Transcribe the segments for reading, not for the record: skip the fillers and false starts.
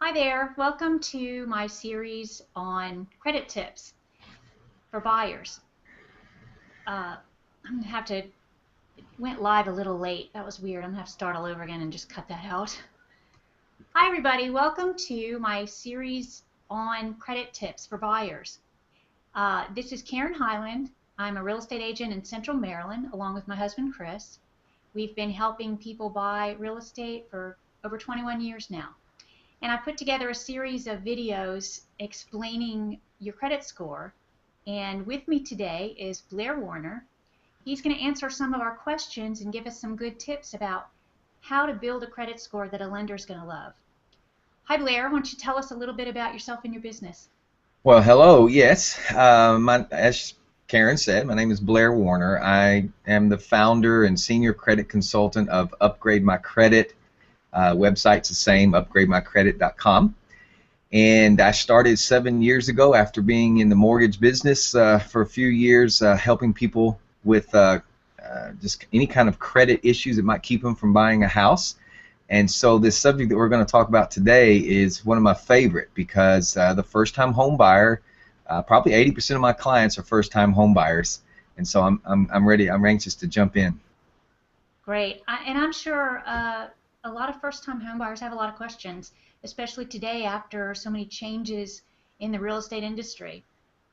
Hi there, welcome to my series on credit tips for buyers. I'm gonna have to, it went live a little late. That was weird. I'm gonna have to start all over again and just cut that out. Hi everybody, welcome to my series on credit tips for buyers. This is Karen Highland. I'm a real estate agent in Central Maryland along with my husband Chris. We've been helping people buy real estate for over 21 years now. And I put together a series of videos explaining your credit score. And with me today is Blair Warner. He's going to answer some of our questions and give us some good tips about how to build a credit score that a lender is going to love. Hi Blair, why don't you tell us a little bit about yourself and your business? Well, hello. Yes, as Karen said, my name is Blair Warner. I am the founder and senior credit consultant of Upgrade My Credit. Website's the same, upgrademycredit.com. And I started 7 years ago after being in the mortgage business for a few years, helping people with just any kind of credit issues that might keep them from buying a house. And so this subject that we're going to talk about today is one of my favorite because the first-time home buyer, probably 80% of my clients are first-time home buyers, and so I'm ready. I'm anxious to jump in. Great, and I'm sure a lot of first-time home buyers have a lot of questions, especially today after so many changes in the real estate industry.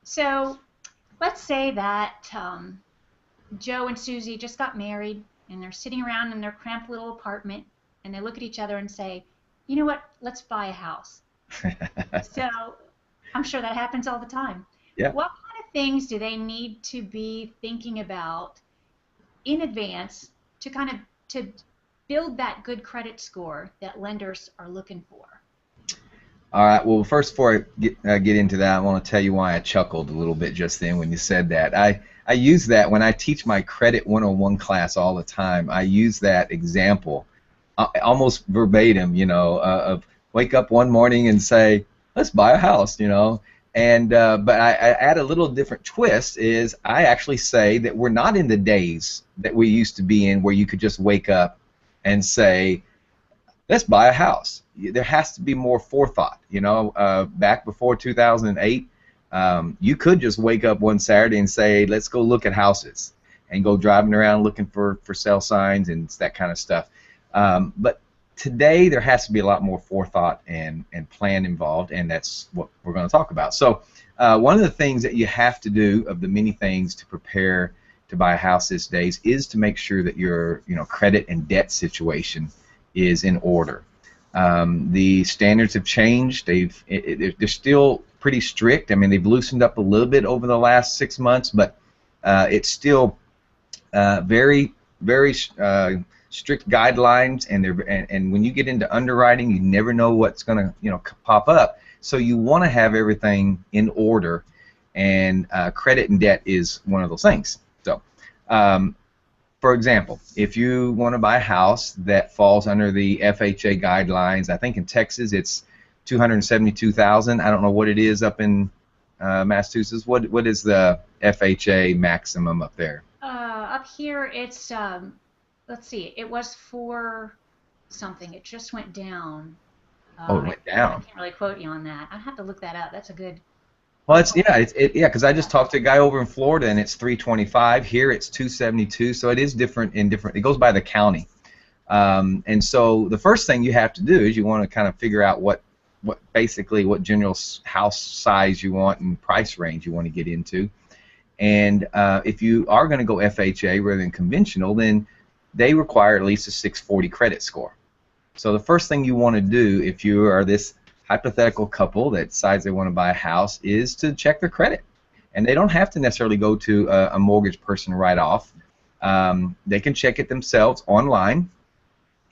So let's say that Joe and Susie just got married and they're sitting around in their cramped little apartment and they look at each other and say, you know what, let's buy a house. So I'm sure that happens all the time. Yeah. What kind of things do they need to be thinking about in advance to to build that good credit score that lenders are looking for? All right. Well, first, before I get into that, I want to tell you why I chuckled a little bit just then when you said that. I use that when I teach my Credit 101 class all the time. I use that example almost verbatim, of wake up one morning and say, let's buy a house, And but I add a little different twist is I actually say that we're not in the days that we used to be in where you could just wake up and say, let's buy a house. There has to be more forethought. Back before 2008, you could just wake up one Saturday and say, let's go look at houses and go driving around looking for sale signs and that kind of stuff. But today there has to be a lot more forethought and plan involved, and that's what we're going to talk about. So one of the things that you have to do of the many things to prepare to buy a house these days is to make sure that your credit and debt situation is in order. The standards have changed. They're still pretty strict. I mean, they've loosened up a little bit over the last 6 months, but it's still very strict guidelines, and when you get into underwriting, you never know what's going to pop up. So you want to have everything in order, and credit and debt is one of those things. So, for example, if you want to buy a house that falls under the FHA guidelines, I think in Texas it's $272,000. I don't know what it is up in Massachusetts. What is the FHA maximum up there? Up here, it's let's see, it was for something. It just went down. Oh, it went down. I can't really quote you on that. I'd have to look that up. That's a good. Well, because I just talked to a guy over in Florida and it's 325. Here it's 272. So it is different in different. It goes by the county. And so the first thing you have to do is you want to kind of figure out what general house size you want and price range you want to get into. And if you are going to go FHA rather than conventional, then they require at least a 640 credit score. So the first thing you want to do if you are this hypothetical couple that decides they want to buy a house is to check their credit. And they don't have to necessarily go to a mortgage person right off. They can check it themselves online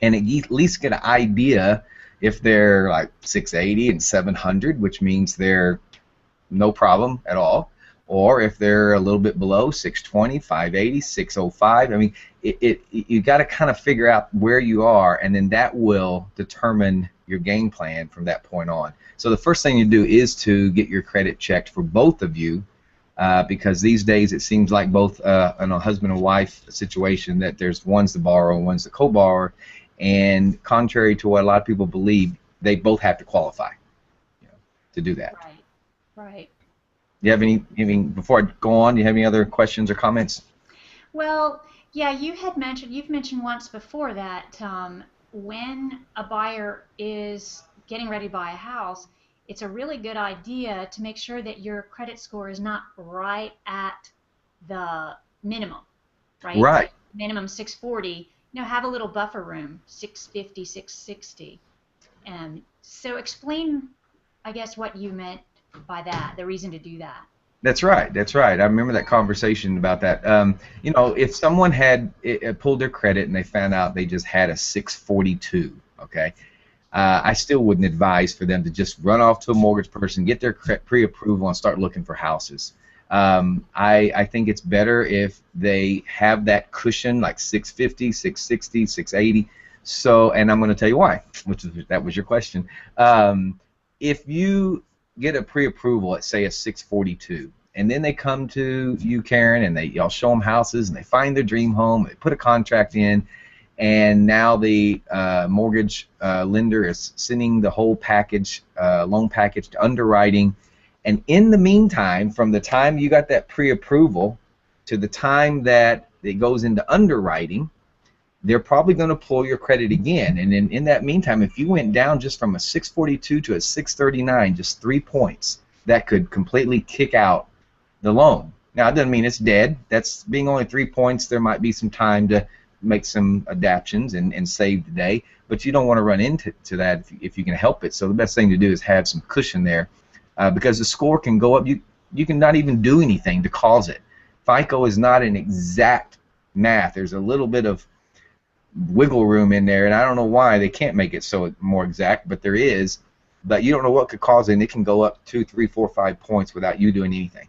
and at least get an idea if they're like 680 and 700, which means they're no problem at all. Or if they're a little bit below 620, 580, 605. I mean, you got to kind of figure out where you are, and then that will determine your game plan from that point on. So the first thing you do is to get your credit checked for both of you, because these days it seems like both in a husband and wife situation that there's one's the borrower and one's the co-borrower, and contrary to what a lot of people believe, they both have to qualify, to do that. Right. Right. Do you have any? I mean, before I go on, do you have any other questions or comments? Well, yeah, you've mentioned once before that when a buyer is getting ready to buy a house, it's a really good idea to make sure that your credit score is not right at the minimum, right? Right. Like minimum 640, have a little buffer room, 650, 660. And so explain, I guess, what you meant by that, the reason to do that. That's right. That's right. I remember that conversation about that. If someone had pulled their credit and they found out they just had a 642, okay, I still wouldn't advise for them to just run off to a mortgage person, get their pre-approval, and start looking for houses. I think it's better if they have that cushion, like 650, 660, 680. So, and I'm going to tell you why, that was your question. If you get a pre-approval at, say, a 642, and then they come to you, Karen, and y'all show them houses, and they find their dream home, they put a contract in, and now the mortgage lender is sending the whole package, loan package, to underwriting. And in the meantime, from the time you got that pre-approval to the time that it goes into underwriting, they're probably going to pull your credit again. And in that meantime, if you went down just from a 642 to a 639, just 3 points, that could completely kick out the loan. Now, it doesn't mean it's dead. That's being only 3 points. There might be some time to make some adaptions and save the day, but you don't want to run into that if you can help it. So the best thing to do is have some cushion there, because the score can go up. You can not even do anything to cause it. FICO is not an exact math. There's a little bit of wiggle room in there, and I don't know why they can't make it so more exact, but there is. But you don't know what could cause it, and it can go up 2, 3, 4, 5 points without you doing anything.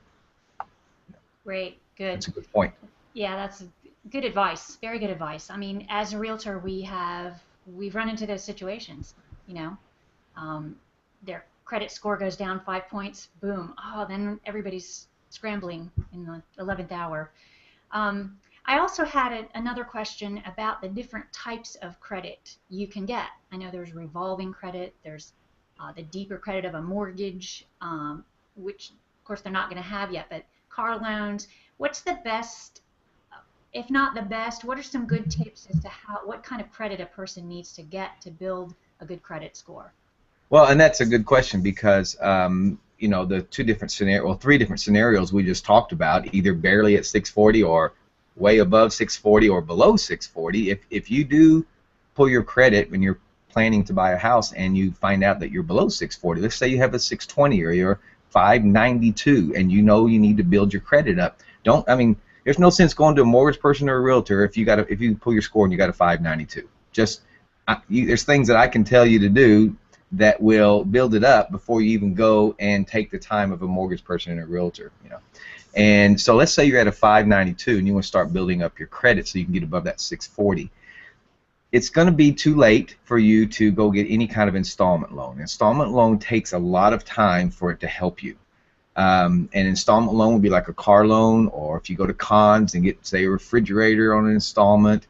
Great, good. That's a good point. Yeah, that's good advice. Very good advice. I mean, as a realtor, we've run into those situations. Their credit score goes down 5 points. Boom. Oh, then everybody's scrambling in the 11th hour. I also had another question about the different types of credit you can get. I know there's revolving credit, there's the deeper credit of a mortgage, which of course they're not going to have yet, but car loans. What's the best, if not the best, what are some good tips as to what kind of credit a person needs to get to build a good credit score? Well, and that's a good question because the three different scenarios we just talked about, either barely at 640 or way above 640 or below 640. If you do pull your credit when you're planning to buy a house and you find out that you're below 640, let's say you have a 620 or you're 592, and you need to build your credit up. There's no sense going to a mortgage person or a realtor if you pull your score and you got a 592. There's things that I can tell you to do that will build it up before you even go and take the time of a mortgage person and a realtor. And so let's say you're at a 592 and you want to start building up your credit so you can get above that 640. It's going to be too late for you to go get any kind of installment loan. Installment loan takes a lot of time for it to help you. An installment loan would be like a car loan, or if you go to Conn's and get, say, a refrigerator on an installment.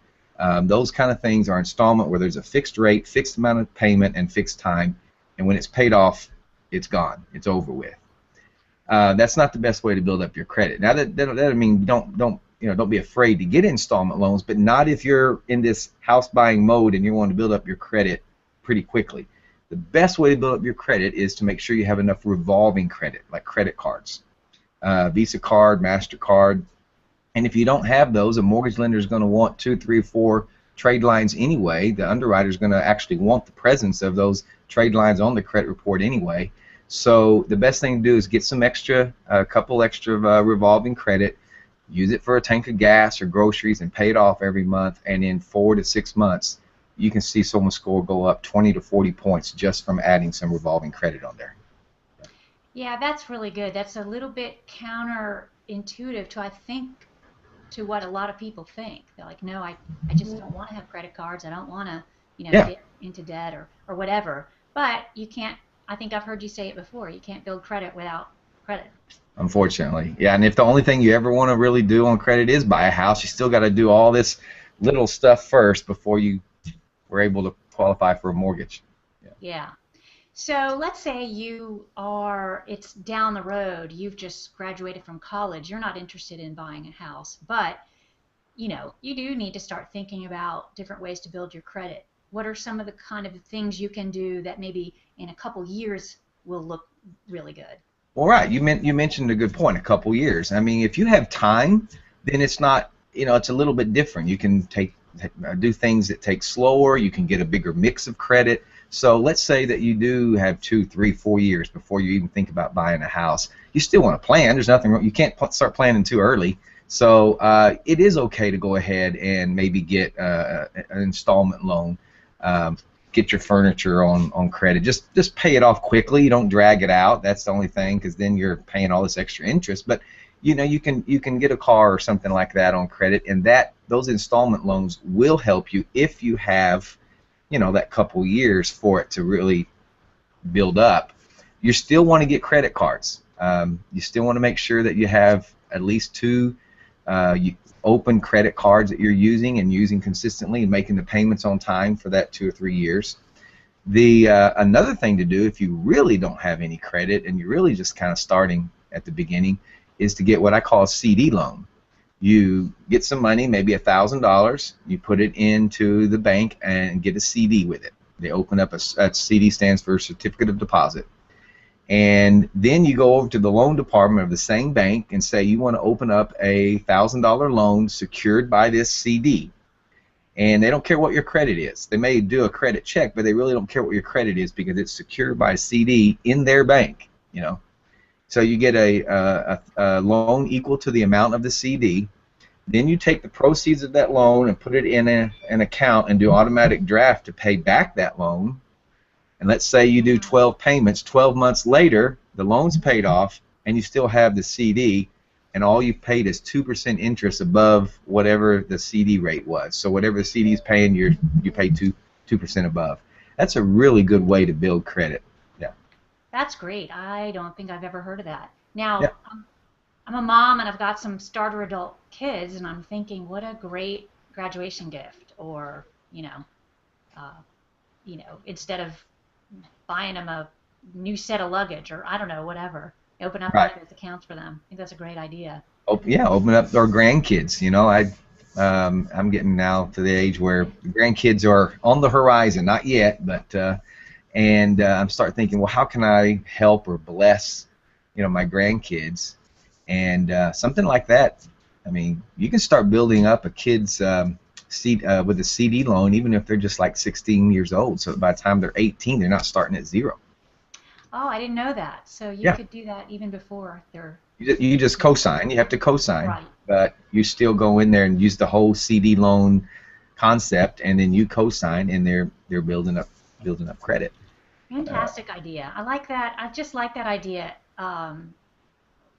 Those kind of things are installment where there's a fixed rate, fixed amount of payment, and fixed time. And when it's paid off, it's gone. It's over with. That's not the best way to build up your credit. Now that doesn't mean don't be afraid to get installment loans, but not if you're in this house buying mode and you want to build up your credit pretty quickly. The best way to build up your credit is to make sure you have enough revolving credit, like credit cards, Visa card, MasterCard. And if you don't have those, a mortgage lender is going to want 2, 3, 4 trade lines anyway. The underwriter is going to actually want the presence of those trade lines on the credit report anyway. So the best thing to do is get some a couple extra revolving credit, use it for a tank of gas or groceries, and pay it off every month. And in 4 to 6 months, you can see someone's score go up 20 to 40 points just from adding some revolving credit on there. Yeah, that's really good. That's a little bit counterintuitive to what a lot of people think. They're like, no, I just don't want to have credit cards. I don't want to, get into debt or whatever. But you can't. I think I've heard you say it before. You can't build credit without credit. Unfortunately, yeah. And if the only thing you ever want to really do on credit is buy a house, you still got to do all this little stuff first before you were able to qualify for a mortgage. Yeah. So let's say it's down the road, you've just graduated from college, you're not interested in buying a house, but you do need to start thinking about different ways to build your credit. What are some of the kind of things you can do that maybe in a couple years will look really good? Well, right. You mentioned a good point. A couple years. I mean, if you have time, then it's not. It's a little bit different. You can do things that take slower. You can get a bigger mix of credit. So let's say that you do have 2, 3, 4 years before you even think about buying a house. You still want to plan. There's nothing wrong. You can't start planning too early. So it is okay to go ahead and maybe get an installment loan. Get your furniture on credit. Just pay it off quickly. You don't drag it out. That's the only thing, because then you're paying all this extra interest. But you can get a car or something like that on credit, and those installment loans will help you if you have that couple years for it to really build up. You still want to get credit cards. You still want to make sure that you have at least 2 open credit cards that you're using and using consistently and making the payments on time for that 2 or 3 years. Another thing to do if you really don't have any credit and you're really just kind of starting at the beginning is to get what I call a CD loan. You get some money, maybe $1,000, you put it into the bank and get a CD with it. They open up a CD, stands for certificate of deposit. And then you go over to the loan department of the same bank and say you want to open up a $1,000 loan secured by this CD. And they don't care what your credit is. They may do a credit check, but they really don't care what your credit is because it's secured by a CD in their bank. So you get a loan equal to the amount of the CD. Then you take the proceeds of that loan and put it in an account and do automatic draft to pay back that loan. And let's say you do 12 payments, 12 months later, the loan's paid off, and you still have the CD, and all you've paid is 2% interest above whatever the CD rate was. So whatever the CD is paying, you pay 2% above. That's a really good way to build credit. Yeah. That's great. I don't think I've ever heard of that. Now, Yeah. I'm a mom and I've got some starter adult kids, and I'm thinking, what a great graduation gift, or instead of buying them a new set of luggage, or I don't know, whatever. Open up one Right. of those accounts for them. I think that's a great idea. Open up our grandkids. I'm getting now to the age where grandkids are on the horizon, not yet, but I'm starting thinking, well, how can I help or bless, my grandkids, and something like that. I mean, you can start building up a kid's with a CD loan, even if they're just like 16 years old. So by the time they're 18, they're not starting at zero. Oh, I didn't know that. So you Yeah. could do that even before they're You just co-sign. You have to co-sign, right. but you still go in there and use the whole CD loan concept, and then you co-sign, and they're building up credit. Fantastic idea. I like that. I just like that idea. Of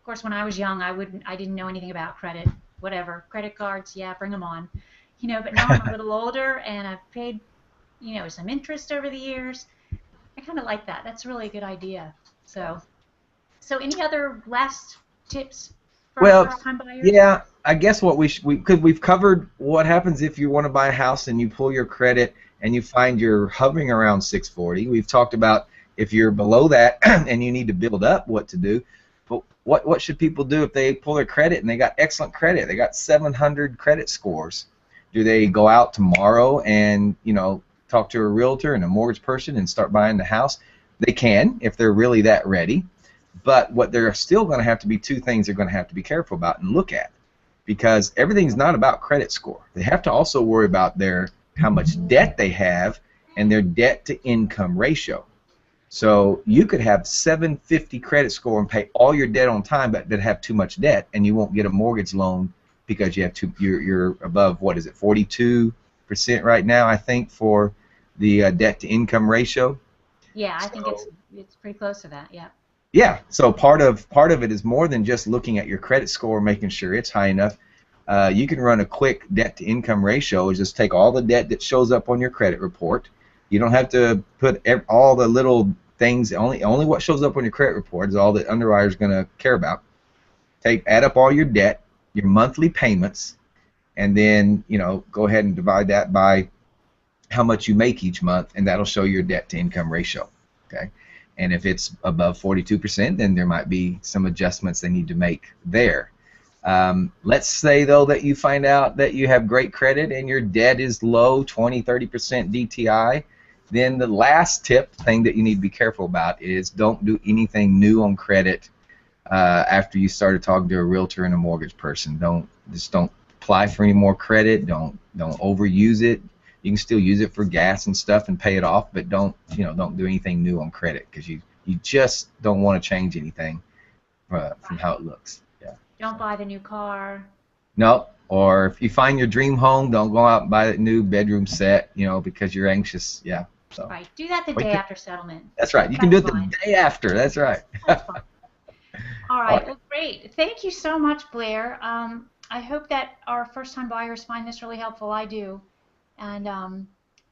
course, when I was young, I didn't know anything about credit. Whatever, credit cards, yeah, bring them on. But now I'm a little older and I've paid, some interest over the years. I kind of like that. That's really a good idea. So any other last tips for Well, first-time buyers? yeah, I guess what because we've covered what happens if you want to buy a house and you pull your credit and you find you're hovering around 640. We've talked about if you're below that and you need to build up, what to do. But what should people do if they pull their credit and they got excellent credit? They got 700 credit scores. Do they go out tomorrow and talk to a realtor and a mortgage person and start buying the house? They can if they're really that ready. But what they're still going to have to be 2 things they're going to have to be careful about and look at, because everything's not about credit score. They have to also worry about how much debt they have and their debt to income ratio. So you could have 750 credit score and pay all your debt on time, but have too much debt, and you won't get a mortgage loan because you're above, what is it, 42% right now, I think, for the debt to income ratio. Yeah, I think it's pretty close to that. Yeah. Yeah, so part of it is more than just looking at your credit score, making sure it's high enough. You can run a quick debt-to-income ratio. Is just take all the debt that shows up on your credit report. You don't have to put all the little things. Only what shows up on your credit report is all the underwriter's going to care about. Add up all your debt, your monthly payments, and then go ahead and divide that by how much you make each month, and that'll show your debt-to-income ratio. Okay, and if it's above 42%, then there might be some adjustments they need to make there. Let's say though that you find out that you have great credit and your debt is low, 20-30% DTI. Then the last thing that you need to be careful about is don't do anything new on credit after you started talking to a realtor and a mortgage person. Don't apply for any more credit. Don't overuse it. You can still use it for gas and stuff and pay it off, but don't do anything new on credit, because you just don't want to change anything from how it looks. Yeah. Don't buy the new car. No. Or if you find your dream home, don't go out and buy that new bedroom set, because you're anxious. Yeah. So. Right. Do that the day after settlement. That's right. You can do it the day after. That's right. That's fine. All right. Well, great. Thank you so much, Blair. I hope that our first-time buyers find this really helpful. I do. And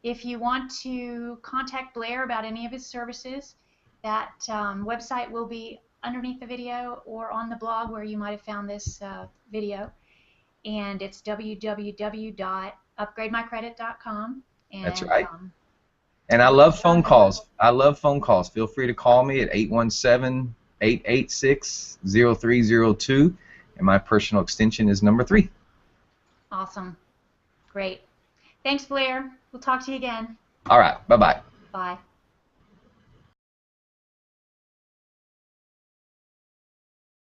if you want to contact Blair about any of his services, that website will be underneath the video or on the blog where you might have found this video. And it's www.upgrademycredit.com. That's right. And I love phone calls. Feel free to call me at 817-886-0302, and my personal extension is number 3. Awesome. Great. Thanks, Blair. We'll talk to you again. All right. Bye-bye. Bye.